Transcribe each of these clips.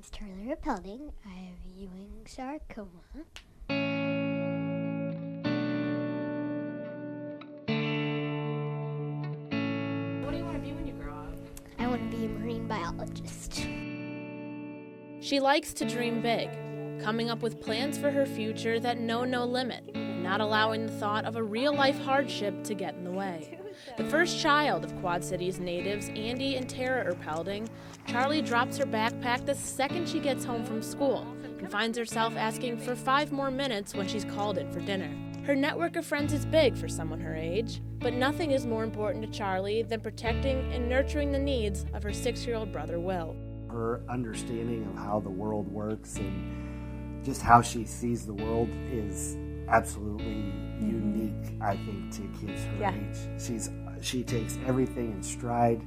name's Charly Erpelding. I have Ewings sarcoma. What do you want to be when you grow up? I want to be a marine biologist. She likes to dream big, coming up with plans for her future that know no limit, not allowing the thought of a real-life hardship to get in the way. The first child of Quad Cities natives Andy and Tara Erpelding, Charly drops her backpack the second she gets home from school and finds herself asking for 5 more minutes when she's called in for dinner. Her network of friends is big for someone her age, but nothing is more important to Charly than protecting and nurturing the needs of her 6-year-old brother Will. Her understanding of how the world works and just how she sees the world is absolutely unique, I think, to kids her age. She takes everything in stride.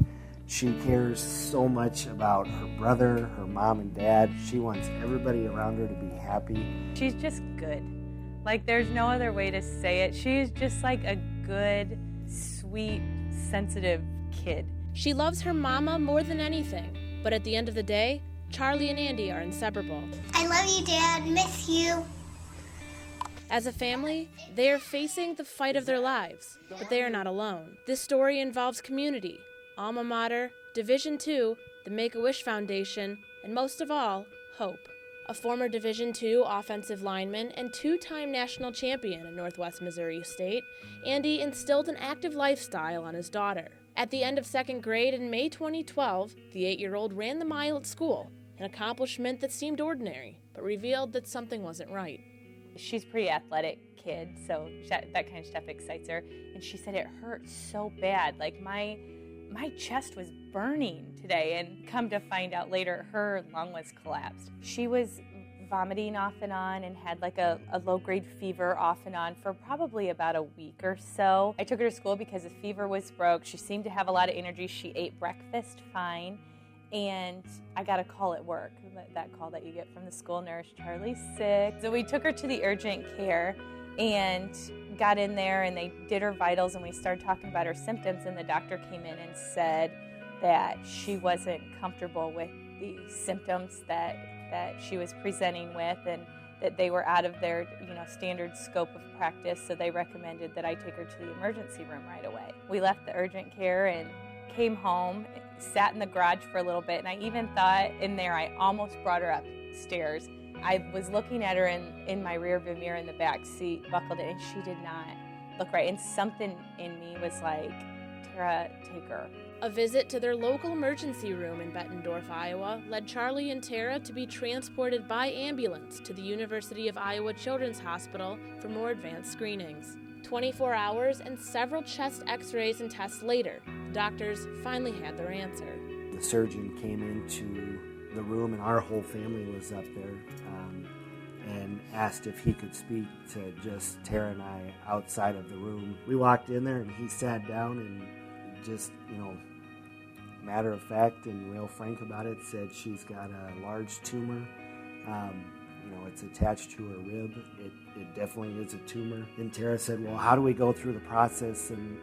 She cares so much about her brother, her mom and dad. She wants everybody around her to be happy. She's just good. Like, there's no other way to say it. She's just like a good, sweet, sensitive kid. She loves her mama more than anything, but at the end of the day, Charly and Andy are inseparable. I love you, Dad. Miss you. As a family, they are facing the fight of their lives, but they are not alone. This story involves community, alma mater, Division II, the Make-A-Wish Foundation, and most of all, hope. A former Division II offensive lineman and 2-time national champion in Northwest Missouri State, Andy instilled an active lifestyle on his daughter. At the end of 2nd grade in May 2012, the 8-year-old ran the mile at school, an accomplishment that seemed ordinary, but revealed that something wasn't right. She's a pretty athletic kid, so that kind of stuff excites her. And she said it hurt so bad. Like, my chest was burning today, and come to find out later, her lung was collapsed. She was vomiting off and on and had like a low-grade fever off and on for probably about a week or so. I took her to school because the fever was broke. She seemed to have a lot of energy. She ate breakfast fine. And I got a call at work, that call that you get from the school nurse, Charly's sick. So we took her to the urgent care and got in there, and they did her vitals, and we started talking about her symptoms, and the doctor came in and said that she wasn't comfortable with the symptoms that she was presenting with, and that they were out of their standard scope of practice, so they recommended that I take her to the emergency room right away. We left the urgent care and came home, sat in the garage for a little bit, and I even thought in there I almost brought her upstairs. I was looking at her in my rear view mirror in the back seat, buckled in, and she did not look right. And something in me was like, Tara, take her. A visit to their local emergency room in Bettendorf, Iowa, led Charly and Tara to be transported by ambulance to the University of Iowa Children's Hospital for more advanced screenings. 24 hours and several chest x-rays and tests later, the doctors finally had their answer. The surgeon came into the room, and our whole family was up there, and asked if he could speak to just Tara and I outside of the room. We walked in there, and he sat down and just, matter of fact and real frank about it, said she's got a large tumor. It's attached to her rib. It definitely is a tumor. And Tara said, well, how do we go through the process? And,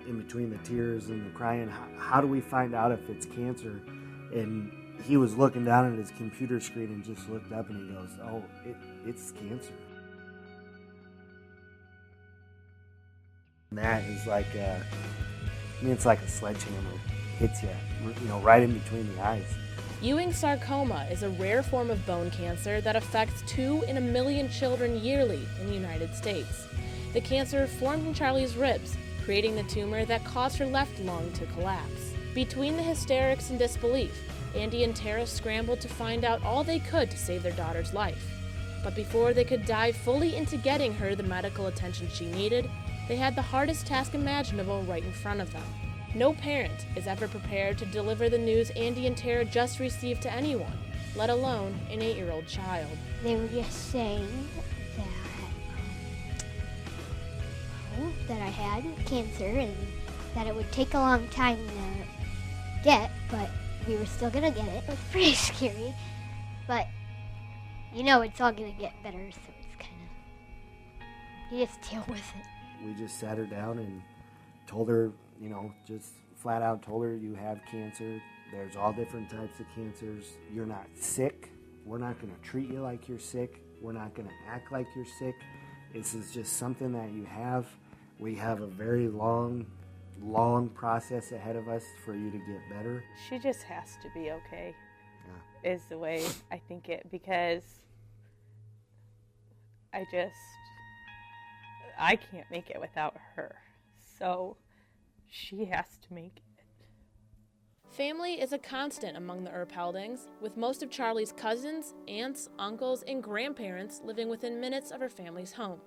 in between the tears and the crying, how do we find out if it's cancer? And he was looking down at his computer screen and just looked up, and he goes, oh, it's cancer. And that is like it's like a sledgehammer. Hits you, right in between the eyes. Ewing sarcoma is a rare form of bone cancer that affects 2 in a million children yearly in the United States. The cancer formed in Charly's ribs, creating the tumor that caused her left lung to collapse. Between the hysterics and disbelief, Andy and Tara scrambled to find out all they could to save their daughter's life. But before they could dive fully into getting her the medical attention she needed, they had the hardest task imaginable right in front of them. No parent is ever prepared to deliver the news Andy and Tara just received to anyone, let alone an 8-year-old child. They were just saying that I had cancer and that it would take a long time to get, but we were still going to get it. It was pretty scary, but it's all going to get better, so it's kind of, you just deal with it. We just sat her down and told her, just flat out told her, you have cancer, There's all different types of cancers. You're not sick. We're not going to treat you like you're sick. We're not going to act like you're sick. This is just something that you have. We have a very long process ahead of us for you to get better. She just has to be okay, Yeah. is the way I think it, because I can't make it without her. So she has to make it. Family is a constant among the Erpeldings, with most of Charly's cousins, aunts, uncles, and grandparents living within minutes of her family's home.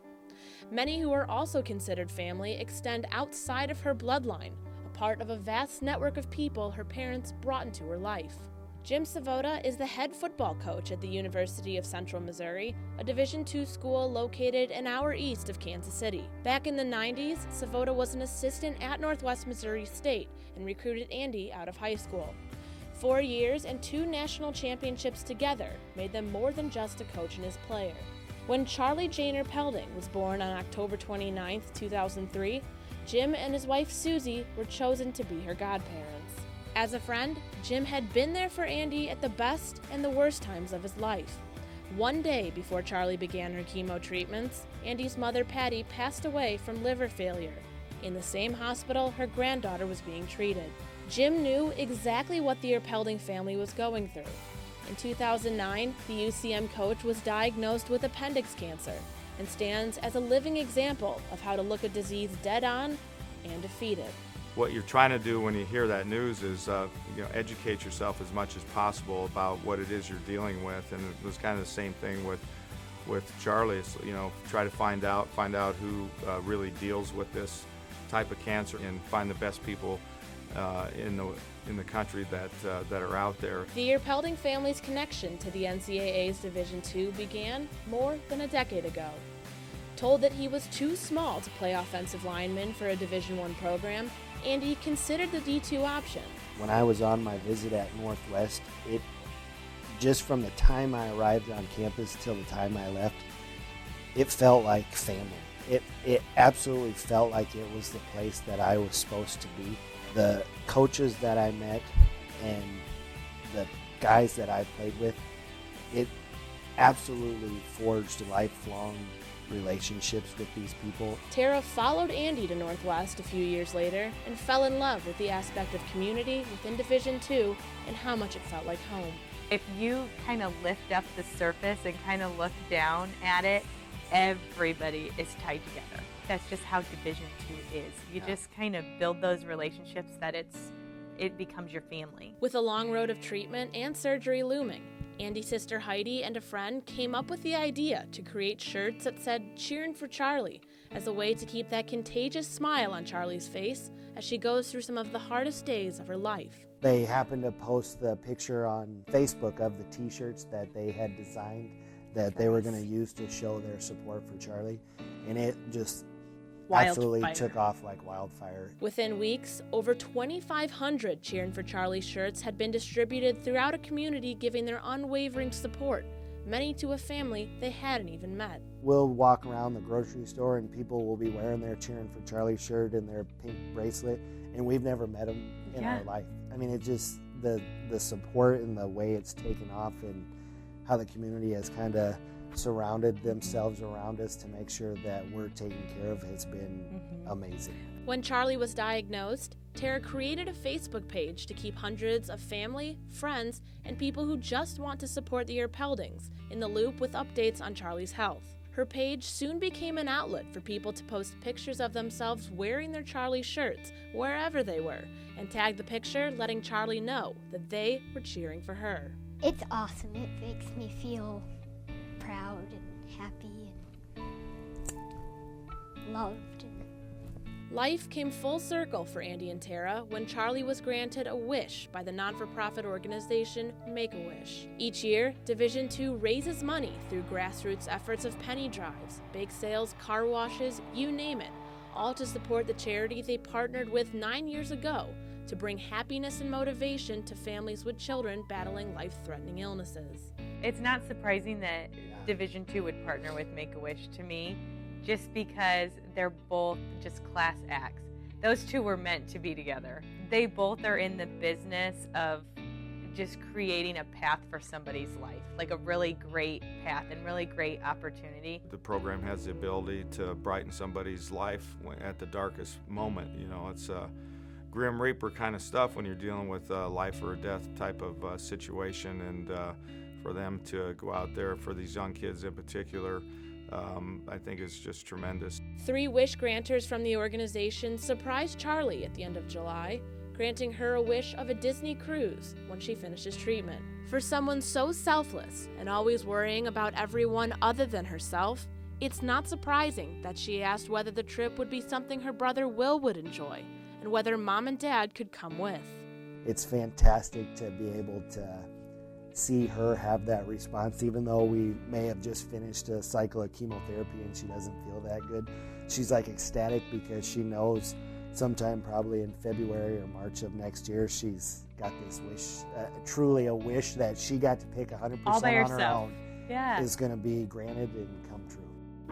Many who are also considered family extend outside of her bloodline, a part of a vast network of people her parents brought into her life. Jim Savoda is the head football coach at the University of Central Missouri, a Division II school located an hour east of Kansas City. Back in the 90s, Savoda was an assistant at Northwest Missouri State and recruited Andy out of high school. 4 years and 2 national championships together made them more than just a coach and his player. When Charly Jane Erpelding was born on October 29, 2003, Jim and his wife Susie were chosen to be her godparents. As a friend, Jim had been there for Andy at the best and the worst times of his life. One day before Charly began her chemo treatments, Andy's mother Patty passed away from liver failure. In the same hospital, her granddaughter was being treated. Jim knew exactly what the Erpelding family was going through. In 2009, the UCM coach was diagnosed with appendix cancer and stands as a living example of how to look a disease dead on and defeat it. What you're trying to do when you hear that news is educate yourself as much as possible about what it is you're dealing with, and it was kind of the same thing with Charly. Try to find out who really deals with this type of cancer and find the best people in the country that are out there. The Erpelding family's connection to the NCAA's Division II began more than a decade ago. Told that he was too small to play offensive lineman for a Division I program, Andy considered the D2 option. When I was on my visit at Northwest, it just from the time I arrived on campus till the time I left, it felt like family. It absolutely felt like it was the place that I was supposed to be. The coaches that I met and the guys that I played with, it absolutely forged lifelong relationships with these people. Tara followed Andy to Northwest a few years later and fell in love with the aspect of community within Division II and how much it felt like home. If you kind of lift up the surface and kind of look down at it, everybody is tied together. That's just how Division II is. You just kind of build those relationships that it becomes your family. With a long road of treatment and surgery looming, Andy's sister Heidi and a friend came up with the idea to create shirts that said "Cheering for Charly" as a way to keep that contagious smile on Charly's face as she goes through some of the hardest days of her life. They happened to post the picture on Facebook of the t-shirts that they had designed that they were going to use to show their support for Charly, and it just absolutely took off like wildfire. Within weeks, over 2,500 Cheering for Charly shirts had been distributed throughout a community giving their unwavering support, many to a family they hadn't even met. We'll walk around the grocery store and people will be wearing their Cheering for Charly shirt and their pink bracelet, and we've never met them in our life. I mean, it just, the support and the way it's taken off and how the community has kind of surrounded themselves around us to make sure that we're taken care of has been amazing. When Charly was diagnosed, Tara created a Facebook page to keep hundreds of family, friends, and people who just want to support the Erpeldings in the loop with updates on Charly's health. Her page soon became an outlet for people to post pictures of themselves wearing their Charly shirts wherever they were, and tag the picture letting Charly know that they were cheering for her. It's awesome. It makes me feel proud and happy and loved. Life came full circle for Andy and Tara when Charly was granted a wish by the non-for-profit organization Make-A-Wish. Each year, Division II raises money through grassroots efforts of penny drives, bake sales, car washes, you name it, all to support the charity they partnered with 9 years ago to bring happiness and motivation to families with children battling life-threatening illnesses. It's not surprising that Division II would partner with Make-A-Wish to me, just because they're both just class acts. Those two were meant to be together. They both are in the business of just creating a path for somebody's life, like a really great path and really great opportunity. The program has the ability to brighten somebody's life at the darkest moment. You know, it's Grim Reaper kind of stuff when you're dealing with a life or a death type of situation, and for them to go out there, for these young kids in particular, I think is just tremendous. 3 wish granters from the organization surprised Charly at the end of July, granting her a wish of a Disney cruise when she finishes treatment. For someone so selfless and always worrying about everyone other than herself, it's not surprising that she asked whether the trip would be something her brother Will would enjoy, and whether Mom and Dad could come with. It's fantastic to be able to see her have that response, even though we may have just finished a cycle of chemotherapy and she doesn't feel that good. She's like ecstatic because she knows sometime probably in February or March of next year she's got this wish, truly a wish that she got to pick 100% All by on her herself. own, Yeah. is going to be granted and come true.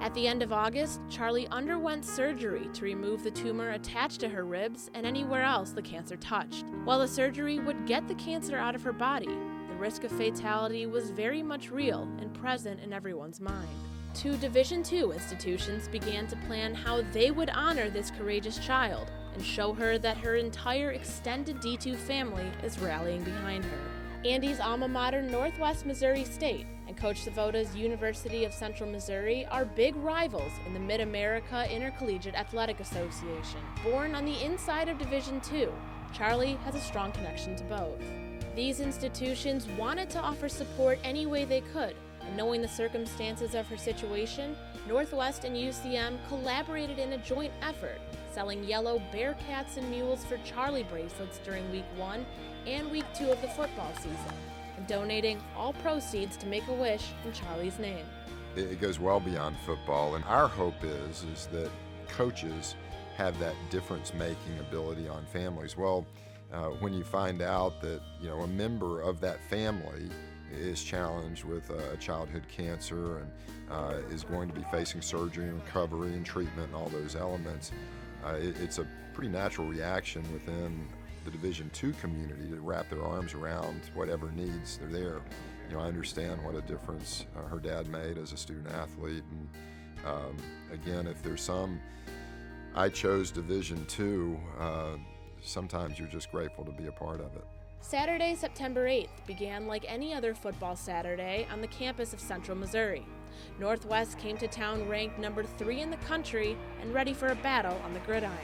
At the end of August, Charly underwent surgery to remove the tumor attached to her ribs and anywhere else the cancer touched. While the surgery would get the cancer out of her body, the risk of fatality was very much real and present in everyone's mind. 2 Division II institutions began to plan how they would honor this courageous child and show her that her entire extended D2 family is rallying behind her. Andy's alma mater, Northwest Missouri State, and Coach Savota's University of Central Missouri are big rivals in the Mid-America Intercollegiate Athletic Association. Born on the inside of Division II, Charly has a strong connection to both. These institutions wanted to offer support any way they could, and knowing the circumstances of her situation, Northwest and UCM collaborated in a joint effort, selling yellow Bearcats and Mules for Charly bracelets during Week 1 and Week 2 of the football season, and donating all proceeds to Make-A-Wish in Charly's name. It goes well beyond football, and our hope is that coaches have that difference-making ability on families. Well, when you find out that a member of that family is challenged with childhood cancer and is going to be facing surgery and recovery and treatment and all those elements, it's a pretty natural reaction within the Division II community to wrap their arms around whatever needs are there. I understand what a difference her dad made as a student athlete, and again, if there's I chose Division II, sometimes you're just grateful to be a part of it. Saturday, September 8th began like any other football Saturday on the campus of Central Missouri. Northwest came to town ranked number 3 in the country and ready for a battle on the gridiron.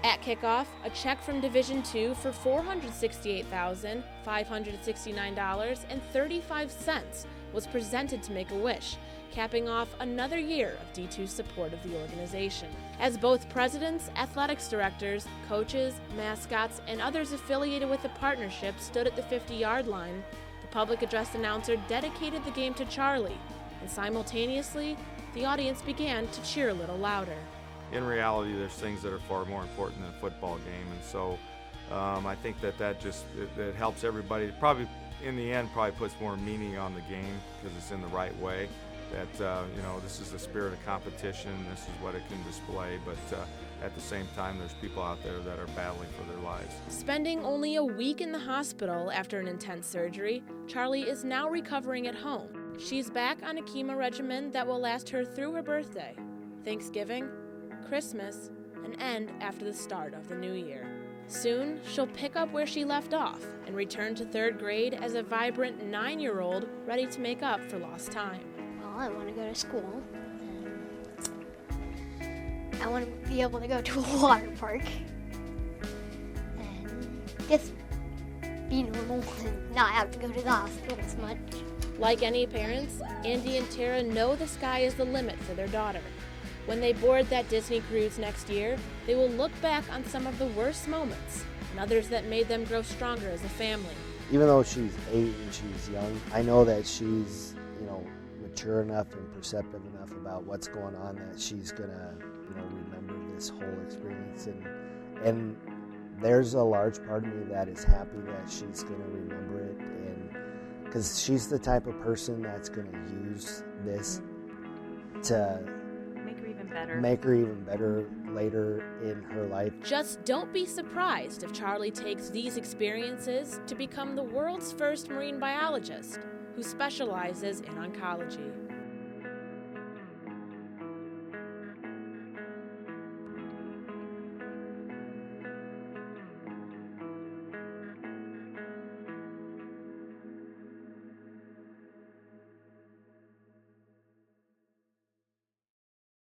At kickoff, a check from Division II for $468,569.35 was presented to Make-A-Wish, capping off another year of D2 support of the organization. As both presidents, athletics directors, coaches, mascots, and others affiliated with the partnership stood at the 50-yard line, the public address announcer dedicated the game to Charly, and simultaneously, the audience began to cheer a little louder. In reality, there's things that are far more important than a football game, and so I think that just it helps everybody. Probably in the end, probably puts more meaning on the game because it's in the right way. That this is the spirit of competition. This is what it can display, but at the same time, there's people out there that are battling for their lives. Spending only a week in the hospital after an intense surgery, Charly is now recovering at home. She's back on a chemo regimen that will last her through her birthday, Thanksgiving, Christmas, and end after the start of the new year. Soon, she'll pick up where she left off and return to 3rd grade as a vibrant 9-year-old ready to make up for lost time. Well, I want to go to school. I want to be able to go to a water park. And just be normal and not have to go to the hospital as much. Like any parents, Andy and Tara know the sky is the limit for their daughter. When they board that Disney cruise next year, they will look back on some of the worst moments and others that made them grow stronger as a family. Even though she's 8 and she's young, I know that she's, mature enough and perceptive enough about what's going on that she's gonna, remember this whole experience. And there's a large part of me that is happy that she's gonna remember it, and because she's the type of person that's gonna use this to Make her even better. Make her even better later in her life. Just don't be surprised if Charly takes these experiences to become the world's first marine biologist who specializes in oncology.